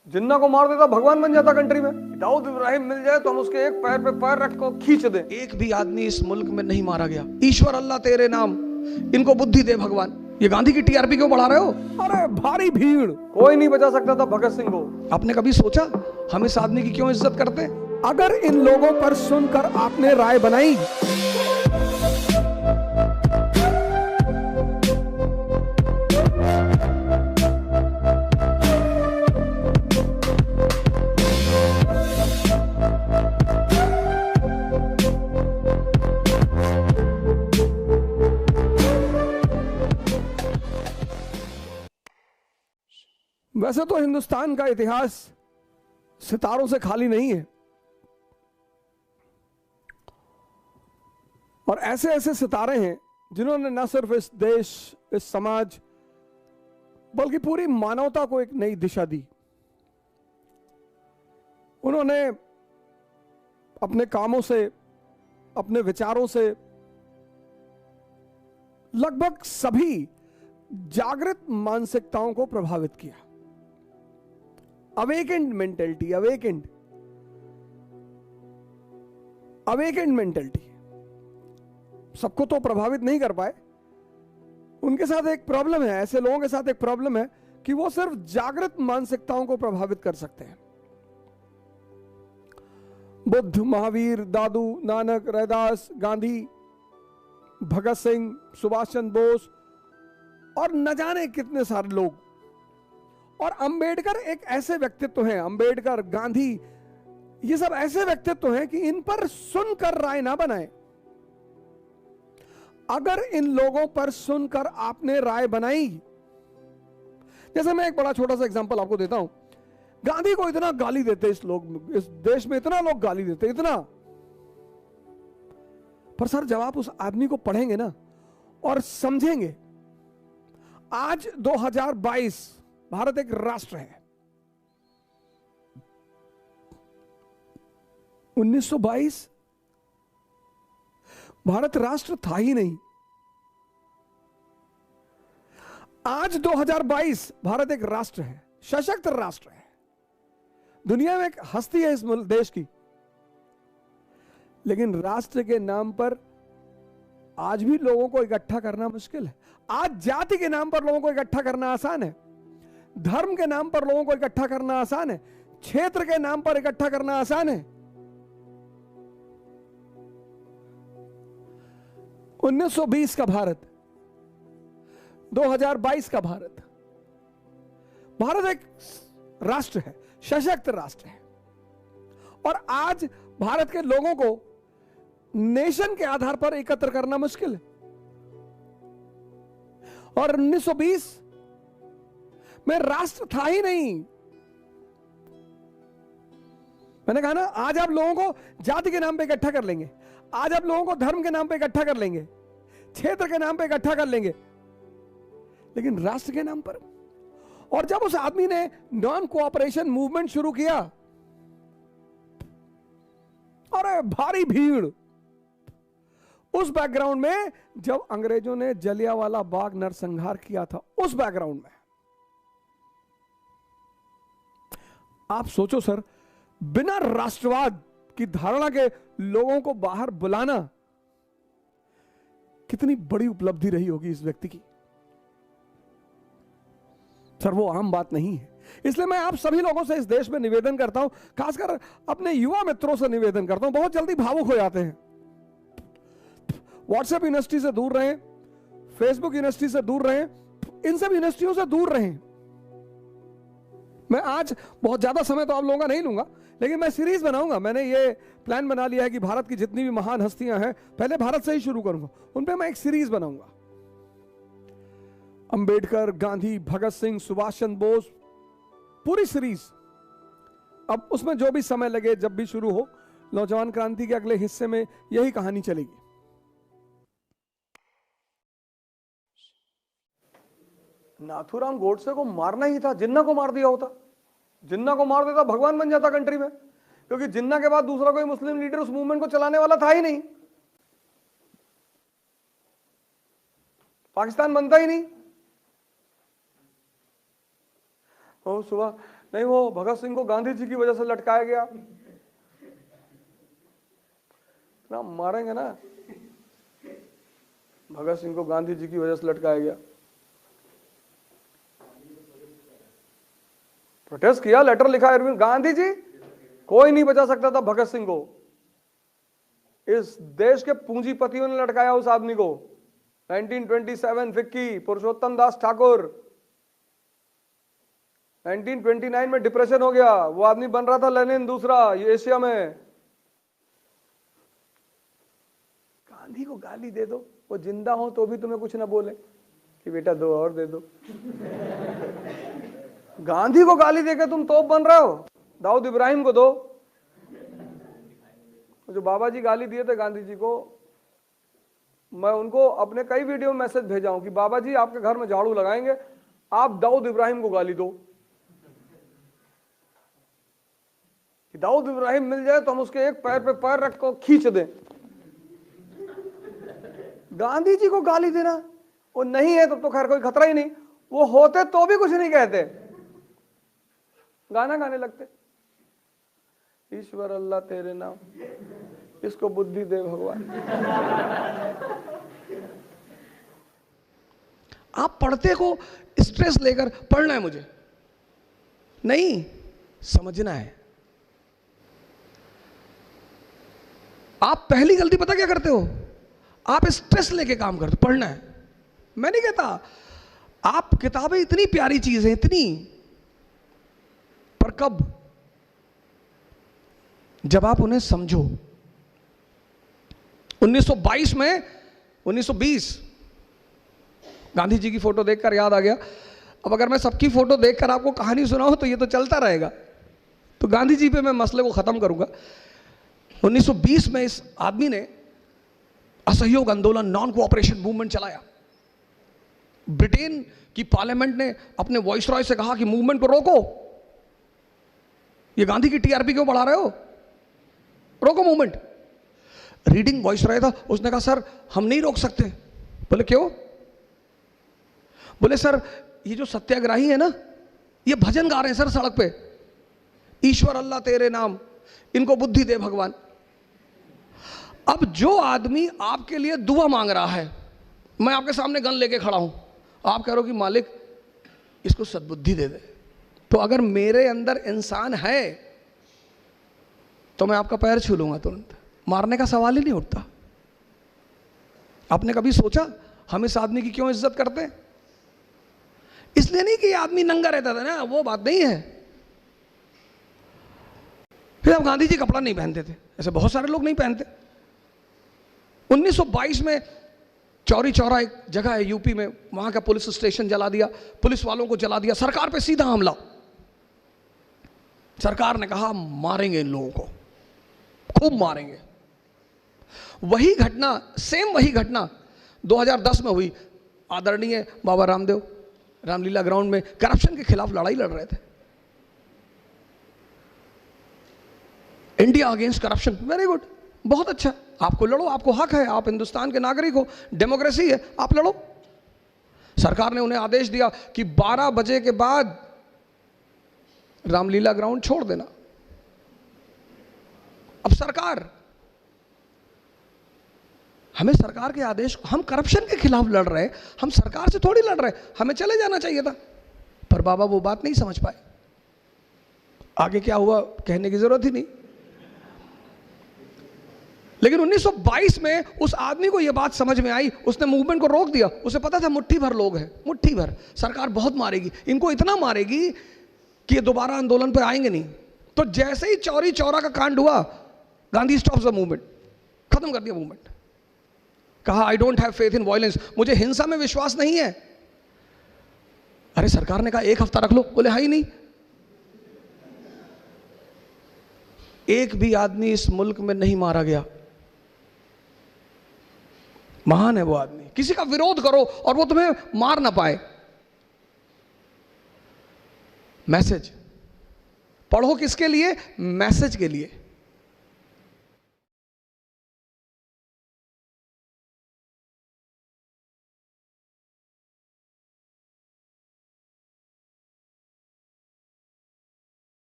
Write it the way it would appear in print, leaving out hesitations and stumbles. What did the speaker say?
जिन्ना को मार देता भगवान बन जाता कंट्री में। दाऊद इब्राहिम मिल जाए तो हम उसके एक पैर पे पैर रख को खींच दें। एक भी आदमी इस मुल्क में नहीं मारा गया। ईश्वर अल्लाह तेरे नाम, इनको बुद्धि दे भगवान। ये गांधी की टीआरपी क्यों बढ़ा रहे हो? अरे भारी भीड़, कोई नहीं बचा सकता था भगत सिंह को। आपने कभी सोचा हम इस आदमी की क्यों इज्जत करते हैं? अगर इन लोगों पर सुनकर आपने राय बनाई, वैसे तो हिंदुस्तान का इतिहास सितारों से खाली नहीं है, और ऐसे ऐसे सितारे हैं जिन्होंने न सिर्फ इस देश, इस समाज, बल्कि पूरी मानवता को एक नई दिशा दी। उन्होंने अपने कामों से, अपने विचारों से लगभग सभी जागृत मानसिकताओं को प्रभावित किया। Awakened mentality. सबको तो प्रभावित नहीं कर पाए। उनके साथ एक प्रॉब्लम है, ऐसे लोगों के साथ एक प्रॉब्लम है कि वो सिर्फ जागृत मानसिकताओं को प्रभावित कर सकते हैं। बुद्ध, महावीर, दादू, नानक, रैदास, गांधी, भगत सिंह, सुभाष चंद्र बोस और न जाने कितने सारे लोग। और अंबेडकर एक ऐसे व्यक्तित्व हैं, अंबेडकर, गांधी, ये सब ऐसे व्यक्तित्व हैं कि इन पर सुनकर राय ना बनाए। अगर इन लोगों पर सुनकर आपने राय बनाई, जैसे मैं एक बड़ा छोटा सा एग्जांपल आपको देता हूं। गांधी को इतना गाली देते इस देश में इतना लोग गाली देते, इतना। पर सर, जब आप उस आदमी को पढ़ेंगे ना और समझेंगे, आज 2022 भारत एक राष्ट्र है। 1922 भारत राष्ट्र था ही नहीं। आज 2022 भारत एक राष्ट्र है, सशक्त राष्ट्र है। दुनिया में एक हस्ती है इस देश की। लेकिन राष्ट्र के नाम पर आज भी लोगों को इकट्ठा करना मुश्किल है। आज जाति के नाम पर लोगों को इकट्ठा करना आसान है, धर्म के नाम पर लोगों को इकट्ठा करना आसान है, क्षेत्र के नाम पर इकट्ठा करना आसान है। 1920 का भारत, 2022 का भारत, भारत एक राष्ट्र है, सशक्त राष्ट्र है। और आज भारत के लोगों को नेशन के आधार पर एकत्र करना मुश्किल है। और 1920 में राष्ट्र था ही नहीं। मैंने कहा ना, आज आप लोगों को जाति के नाम पे इकट्ठा कर लेंगे, आज आप लोगों को धर्म के नाम पे इकट्ठा कर लेंगे, क्षेत्र के नाम पे इकट्ठा कर लेंगे, लेकिन राष्ट्र के नाम पर। और जब उस आदमी ने नॉन कोऑपरेशन मूवमेंट शुरू किया, अरे भारी भीड़। उस बैकग्राउंड में जब अंग्रेजों ने जलियांवाला बाग नरसंहार किया था, उस बैकग्राउंड में आप सोचो सर, बिना राष्ट्रवाद की धारणा के लोगों को बाहर बुलाना कितनी बड़ी उपलब्धि रही होगी इस व्यक्ति की। सर, वो आम बात नहीं है। इसलिए मैं आप सभी लोगों से इस देश में निवेदन करता हूं, खासकर अपने युवा मित्रों से निवेदन करता हूं। बहुत जल्दी भावुक हो जाते हैं। व्हाट्सएप यूनिवर्सिटी से दूर रहें, फेसबुक यूनिवर्सिटी से दूर रहें, इन सब यूनिवर्सिटियों से दूर रहें। मैं आज बहुत ज्यादा समय तो आप लोगों का नहीं लूंगा, लेकिन मैं सीरीज बनाऊंगा। मैंने ये प्लान बना लिया है कि भारत की जितनी भी महान हस्तियां हैं, पहले भारत से ही शुरू करूंगा, उन पे मैं एक सीरीज बनाऊंगा। अंबेडकर, गांधी, भगत सिंह, सुभाष चंद्र बोस, पूरी सीरीज। अब उसमें जो भी समय लगे, जब भी शुरू हो, नौजवान क्रांति के अगले हिस्से में यही कहानी चलेगी। नाथूराम गोडसे को मारना ही था, जिन्ना को मार दिया होता। जिन्ना को मार देता भगवान बन जाता कंट्री में, क्योंकि जिन्ना के बाद दूसरा कोई मुस्लिम लीडर उस मूवमेंट को चलाने वाला था ही नहीं। पाकिस्तान बनता ही नहीं। और सुबह नहीं, वो भगत सिंह को गांधी जी की वजह से लटकाया गया। ना मारेंगे ना, भगत सिंह को गांधी जी की वजह से लटकाया गया। प्रोटेस्ट किया, लेटर लिखा अरविंद गांधी जी, कोई नहीं बचा सकता था भगत सिंह को। इस देश के पूंजीपतियों ने लटकाया उस आदमी को। 1927 फिक्की, पुरुषोत्तम दास ठाकुर। 1929 में डिप्रेशन हो गया, वो आदमी बन रहा था लेनिन दूसरा एशिया में। गांधी को गाली दे दो, वो जिंदा हो तो भी तुम्हें कुछ ना बोले कि बेटा दो और दे दो। गांधी को गाली देके तुम तोप बन रहे हो। दाऊद इब्राहिम को दो, जो बाबा जी गाली दिए थे गांधी जी को, मैं उनको अपने कई वीडियो में मैसेज भेजा हूं कि बाबा जी आपके घर में झाड़ू लगाएंगे, आप दाऊद इब्राहिम को गाली दो कि दाऊद इब्राहिम मिल जाए तो हम उसके एक पैर पे पैर रख को खींच दें। गांधी जी को गाली देना, वो नहीं है तब तो खैर कोई खतरा ही नहीं, वो होते तो भी कुछ नहीं कहते, गाना गाने लगते। ईश्वर अल्लाह तेरे नाम, इसको बुद्धि दे भगवान। आप पढ़ते को स्ट्रेस लेकर पढ़ना है मुझे नहीं, समझना है। आप पहली गलती पता क्या करते हो, आप स्ट्रेस लेके काम करते हो। पढ़ना है, मैं नहीं कहता, आप किताबें इतनी प्यारी चीज है इतनी, पर कब, जब आप उन्हें समझो। 1922 में 1920 गांधी जी की फोटो देखकर याद आ गया। अब अगर मैं सबकी फोटो देखकर आपको कहानी सुनाऊं तो ये तो चलता रहेगा, तो गांधी जी पे मैं मसले को खत्म करूंगा। 1920 में इस आदमी ने असहयोग आंदोलन, नॉन कोऑपरेशन मूवमेंट चलाया। ब्रिटेन की पार्लियामेंट ने अपने वॉइसरॉय से कहा कि मूवमेंट को रोको, ये गांधी की टीआरपी क्यों बढ़ा रहे हो, रोको मूवमेंट। रीडिंग वॉइसरॉय था, उसने कहा सर हम नहीं रोक सकते। बोले क्यों? बोले सर ये जो सत्याग्रही है ना, ये भजन गा रहे हैं सर सड़क पे, ईश्वर अल्लाह तेरे नाम, इनको बुद्धि दे भगवान। अब जो आदमी आपके लिए दुआ मांग रहा है, मैं आपके सामने गन लेके खड़ा हूं, आप कह रहे हो कि मालिक इसको सद्बुद्धि दे दे, तो अगर मेरे अंदर इंसान है तो मैं आपका पैर छू लूंगा तुरंत, मारने का सवाल ही नहीं उठता। आपने कभी सोचा हम इस आदमी की क्यों इज्जत करते हैं? इसलिए नहीं कि ये आदमी नंगा रहता था ना, वो बात नहीं है। फिर अब गांधी जी कपड़ा नहीं पहनते थे, ऐसे बहुत सारे लोग नहीं पहनते। 1922 में चौरी चौरा एक जगह है यूपी में, वहां का पुलिस स्टेशन जला दिया, पुलिस वालों को जला दिया, सरकार पे सीधा हमला। सरकार ने कहा मारेंगे इन लोगों को, खूब मारेंगे। वही घटना, सेम वही घटना 2010 में हुई। आदरणीय बाबा रामदेव रामलीला ग्राउंड में करप्शन के खिलाफ लड़ाई लड़ रहे थे। India against corruption, very good, बहुत अच्छा, आपको लड़ो, आपको हक है, आप हिंदुस्तान के नागरिक हो, डेमोक्रेसी है, आप लड़ो। सरकार ने उन्हें आदेश दिया कि 12 बजे के बाद रामलीला ग्राउंड छोड़ देना। अब सरकार, हमें सरकार के आदेश, हम करप्शन के खिलाफ लड़ रहे हैं, हम सरकार से थोड़ी लड़ रहे हैं, हमें चले जाना चाहिए था। पर बाबा वो बात नहीं समझ पाए। आगे क्या हुआ कहने की जरूरत ही नहीं। लेकिन 1922 में उस आदमी को यह बात समझ में आई, उसने मूवमेंट को रोक दिया। उसे पता था मुट्ठी भर लोग हैं, मुट्ठी भर, सरकार बहुत मारेगी, इनको इतना मारेगी कि ये दोबारा आंदोलन पर आएंगे नहीं। तो जैसे ही चौरी चौरा का कांड हुआ, गांधी स्टॉप्स द मूवमेंट, खत्म कर दिया मूवमेंट। कहा I don't have faith in violence, मुझे हिंसा में विश्वास नहीं है। अरे सरकार ने कहा एक हफ्ता रख लो, बोले हाँ ही नहीं। एक भी आदमी इस मुल्क में नहीं मारा गया, महान है वो आदमी। किसी का विरोध करो और वो तुम्हें मार ना पाए। मैसेज पढ़ो किसके लिए? मैसेज के लिए।